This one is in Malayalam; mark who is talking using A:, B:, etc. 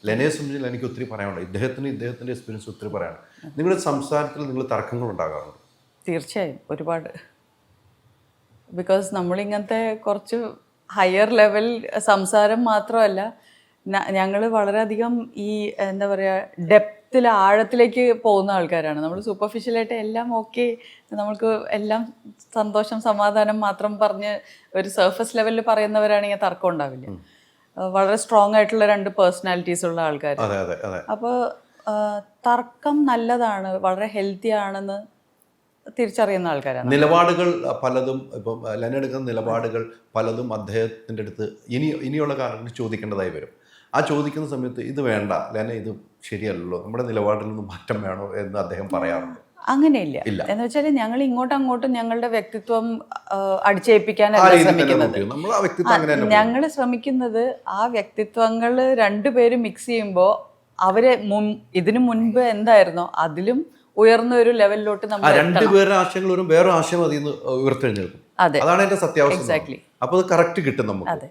A: ലെനയെ സംബന്ധിച്ച് എനിക്ക് ഒത്തിരി പറയാനുണ്ട്. ഇദ്ദേഹത്തിൻ്റെ എക്സ്പീരിയൻസ് ഒത്തിരി പറയാനുണ്ട്. നിങ്ങളുടെ സംസാരത്തിൽ നിങ്ങൾ തർക്കങ്ങൾ ഉണ്ടാകാറുണ്ട്?
B: തീർച്ചയായും ഒരുപാട്. ബിക്കോസ് നമ്മളിങ്ങനത്തെ കുറച്ച് ഹയർ ലെവൽ സംസാരം മാത്രമല്ല, ഞങ്ങൾ വളരെയധികം ഈ എന്താ പറയുക ഡെപ്തിൽ ആഴത്തിലേക്ക് പോകുന്ന ആൾക്കാരാണ്. നമ്മൾ സൂപ്പർഫിഷ്യലായിട്ട് എല്ലാം ഓക്കെ, നമ്മൾക്ക് എല്ലാം സന്തോഷം സമാധാനം മാത്രം പറഞ്ഞ് ഒരു സർഫസ് ലെവലിൽ പറയുന്നവരാണെങ്കിൽ തർക്കം ഉണ്ടാവില്ല. വളരെ സ്ട്രോങ് ആയിട്ടുള്ള രണ്ട് പേഴ്സണാലിറ്റീസ് ഉള്ള ആൾക്കാർ. അപ്പോൾ തർക്കം നല്ലതാണ്, വളരെ ഹെൽത്തി ആണെന്ന് തിരിച്ചറിയുന്ന ആൾക്കാരാണ്.
A: നിലപാടുകൾ പലതും ഇപ്പം ലെന എടുക്കുന്ന നിലപാടുകൾ പലതും അദ്ദേഹത്തിൻ്റെ അടുത്ത് ഇനിയുള്ള കാലങ്ങളിൽ ചോദിക്കേണ്ടതായി വരും. ആ ചോദിക്കുന്ന സമയത്ത് ഇത് വേണ്ട ലെന, ഇത് ശരിയല്ലല്ലോ, നമ്മുടെ നിലപാടിൽ നിന്ന് മാറ്റം വേണോ എന്ന് അദ്ദേഹം പറയാറുണ്ട്.
B: അങ്ങനെയില്ല. എന്ന് വെച്ചാൽ ഞങ്ങൾ ഇങ്ങോട്ടും അങ്ങോട്ടും ഞങ്ങളുടെ വ്യക്തിത്വം അടിച്ചേൽപ്പിക്കാനല്ല ശ്രമിക്കുന്നത്. ഞങ്ങൾ ശ്രമിക്കുന്നത് ആ വ്യക്തിത്വങ്ങൾ രണ്ടുപേരും മിക്സ് ചെയ്യുമ്പോൾ അവരെ ഇതിനു മുൻപ് എന്തായിരുന്നോ അതിലും ഉയർന്ന ഒരു ലെവലിലോട്ട് നമ്മൾ
A: രണ്ടുപേരുടെ ആശയങ്ങൾ ഒരു വേറെ ആശയം അതിൽ നിന്ന് ഉയർത്തെഴുന്നേൽക്കും. അതാണ് എന്റെ സത്യാവസ്ഥ. അപ്പോൾ അത് കറക്റ്റ് കിട്ടും നമുക്ക്.